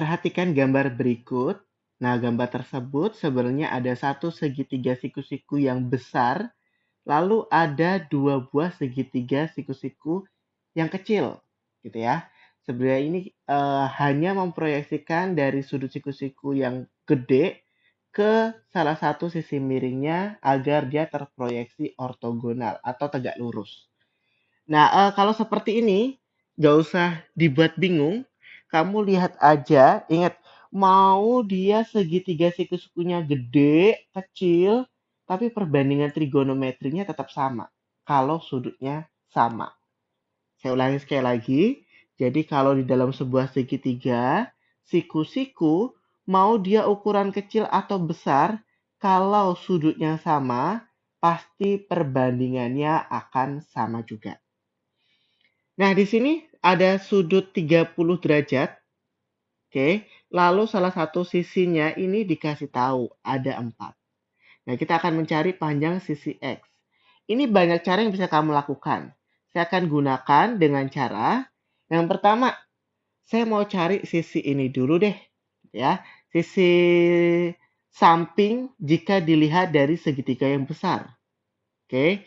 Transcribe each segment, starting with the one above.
Perhatikan gambar berikut. Nah, gambar tersebut sebenarnya ada satu segitiga siku-siku yang besar, lalu ada dua buah segitiga siku-siku yang kecil, gitu ya. Sebenarnya ini hanya memproyeksikan dari sudut siku-siku yang gede ke salah satu sisi miringnya agar dia terproyeksi ortogonal atau tegak lurus. Nah, kalau seperti ini, nggak usah dibuat bingung. Kamu lihat aja, ingat, mau dia segitiga siku-sikunya gede, kecil, tapi perbandingan trigonometrinya tetap sama. Kalau sudutnya sama. Saya ulangi sekali lagi. Jadi kalau di dalam sebuah segitiga, siku-siku mau dia ukuran kecil atau besar, kalau sudutnya sama, pasti perbandingannya akan sama juga. Nah, di sini ada sudut 30 derajat. Oke, lalu salah satu sisinya ini dikasih tahu ada 4. Nah, kita akan mencari panjang sisi X. Ini banyak cara yang bisa kamu lakukan. Saya akan gunakan dengan cara yang pertama, saya mau cari sisi ini dulu deh, ya. Sisi samping jika dilihat dari segitiga yang besar. Oke.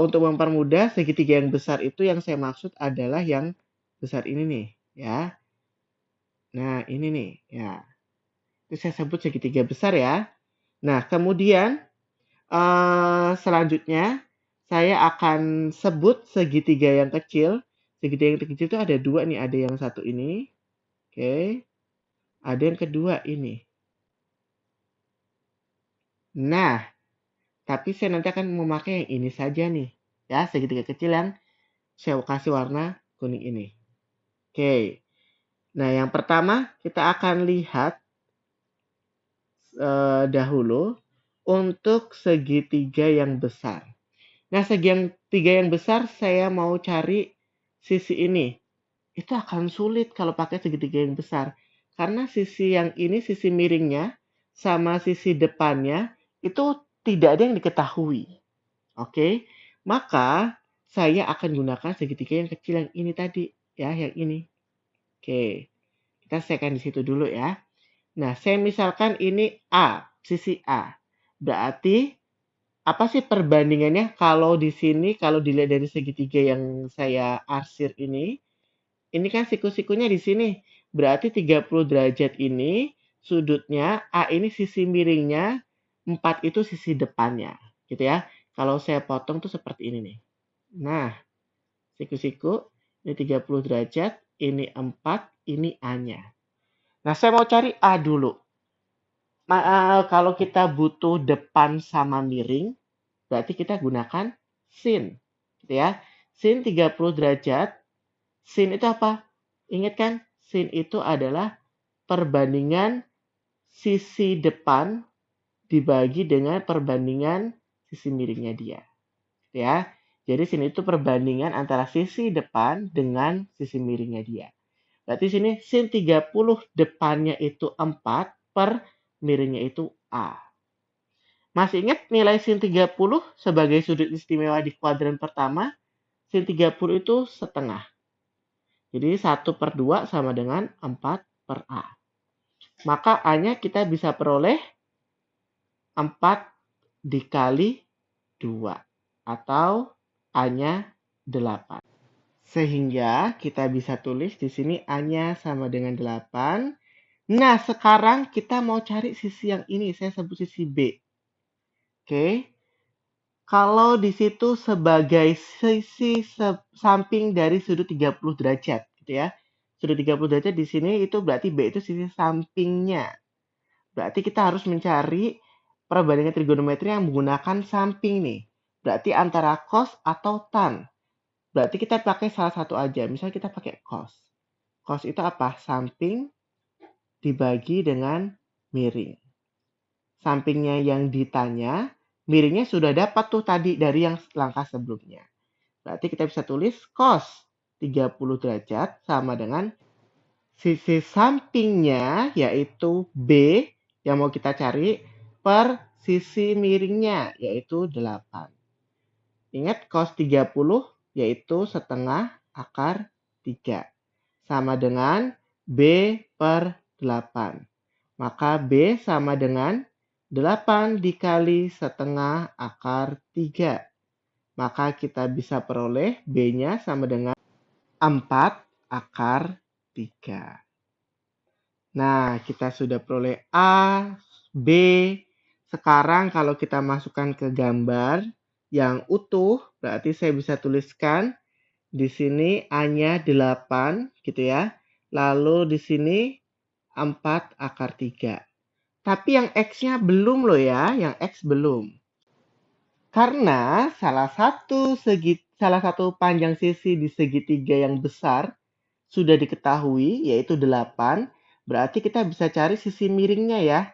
Untuk mempermudah segitiga yang besar itu yang saya maksud adalah yang besar ini nih, ya. Nah, ini nih, ya. Itu saya sebut segitiga besar ya. Nah, kemudian selanjutnya saya akan sebut segitiga yang kecil. Segitiga yang kecil itu ada dua nih, ada yang satu ini, oke. Ada yang kedua ini. Nah, tapi saya nanti akan memakai yang ini saja nih, ya, segitiga kecil yang saya kasih warna kuning ini. Oke. Nah, yang pertama kita akan lihat dahulu untuk segitiga yang besar. Nah, segitiga yang besar saya mau cari sisi ini. Itu akan sulit kalau pakai segitiga yang besar. Karena sisi yang ini, sisi miringnya, sama sisi depannya, itu tidak ada yang diketahui. Oke, maka saya akan gunakan segitiga yang kecil yang ini tadi. Ya, yang ini. Oke, kita sekan di situ dulu ya. Nah, saya misalkan ini A, sisi A. Berarti apa sih perbandingannya kalau di sini, kalau dilihat dari segitiga yang saya arsir ini kan siku-sikunya di sini. Berarti 30 derajat ini sudutnya A ini sisi miringnya, 4 itu sisi depannya. Gitu ya. Kalau saya potong tuh seperti ini nih. Nah, siku-siku ini 30 derajat, ini 4, ini A-nya. Nah, saya mau cari A dulu. Kalau kita butuh depan sama miring, berarti kita gunakan sin. Gitu ya. Sin 30 derajat. Sin itu apa? Ingat kan? Sin itu adalah perbandingan sisi depan dibagi dengan perbandingan sisi miringnya dia. Gitu ya. Jadi sin itu perbandingan antara sisi depan dengan sisi miringnya dia. Berarti sini sin 30 depannya itu 4 per miringnya itu A. Masih ingat nilai sin 30 sebagai sudut istimewa di kuadran pertama? Sin 30 itu setengah. Jadi 1/2 sama dengan 4 per A. Maka A-nya kita bisa peroleh 4 dikali 2. Atau A-nya 8. Sehingga kita bisa tulis di sini A-nya sama dengan 8. Nah, sekarang kita mau cari sisi yang ini. Saya sebut sisi B. Oke. Kalau di situ sebagai sisi samping dari sudut 30 derajat, gitu ya. Sudut 30 derajat di sini itu berarti B itu sisi sampingnya. Berarti kita harus mencari perbandingan trigonometri yang menggunakan samping nih. Berarti antara cos atau tan. Berarti kita pakai salah satu aja. Misal kita pakai cos. Cos itu apa? Samping dibagi dengan miring. Sampingnya yang ditanya, miringnya sudah dapat tuh tadi dari yang langkah sebelumnya. Berarti kita bisa tulis cos 30 derajat sama dengan sisi sampingnya yaitu B yang mau kita cari per sisi miringnya yaitu 8. Ingat cos 30 yaitu setengah akar 3. Sama dengan B per 8. Maka B sama dengan 8 dikali setengah akar 3. Maka kita bisa peroleh B-nya sama dengan 4 akar 3. Nah, kita sudah peroleh A, B. Sekarang kalau kita masukkan ke gambar yang utuh, berarti saya bisa tuliskan di sini A-nya 8 gitu ya. Lalu di sini 4 akar 3. Tapi yang X-nya belum loh ya, yang X belum. Karena salah satu panjang sisi di segitiga yang besar sudah diketahui, yaitu 8. Berarti kita bisa cari sisi miringnya ya.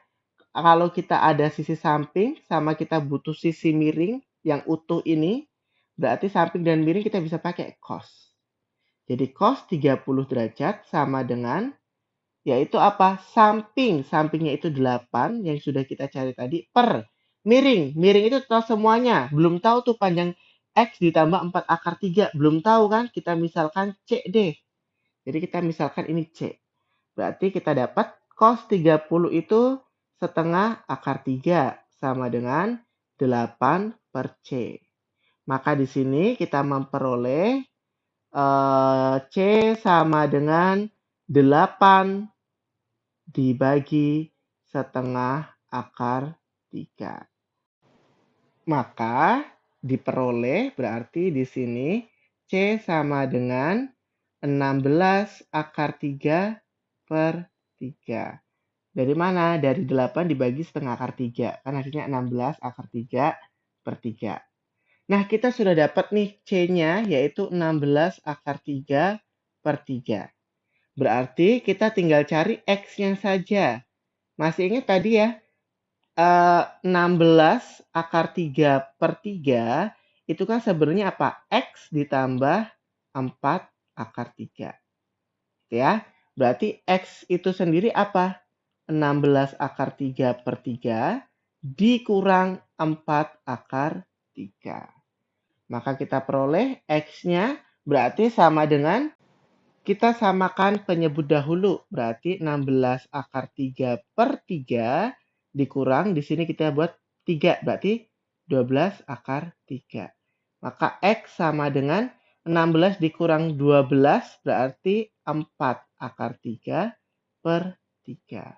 Kalau kita ada sisi samping sama kita butuh sisi miring yang utuh ini, berarti samping dan miring kita bisa pakai cos. Jadi cos 30 derajat sama dengan, yaitu apa? Sampingnya itu 8 yang sudah kita cari tadi per miring. Miring itu tahu semuanya. Belum tahu tuh panjang X ditambah 4 akar 3. Belum tahu kan? Kita misalkan C deh. Jadi kita misalkan ini C. Berarti kita dapat cos 30 itu setengah akar 3 sama dengan 8 per C. Maka di sini kita memperoleh C sama dengan 8 dibagi setengah akar 3. Maka diperoleh berarti di sini C sama dengan 16 akar 3 per 3. Dari mana? Dari 8 dibagi setengah akar 3. Kan hasilnya 16 akar 3 per 3. Nah, kita sudah dapat nih C-nya, yaitu 16 akar 3 per 3. Berarti kita tinggal cari X-nya saja. Masih ingat tadi ya, 16 akar 3 per 3, itu kan sebenarnya apa? X ditambah 4 akar 3. Ya, berarti X itu sendiri apa? 16 akar 3 per 3 dikurang 4 akar 3. Maka kita peroleh X-nya berarti sama dengan, kita samakan penyebut dahulu. Berarti 16 akar 3 per 3 dikurang, di sini kita buat 3. Berarti 12 akar 3. Maka X sama dengan 16 dikurang 12 berarti 4 akar 3 per 3.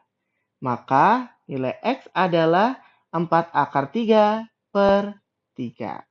Maka nilai X adalah 4 akar 3 per 3.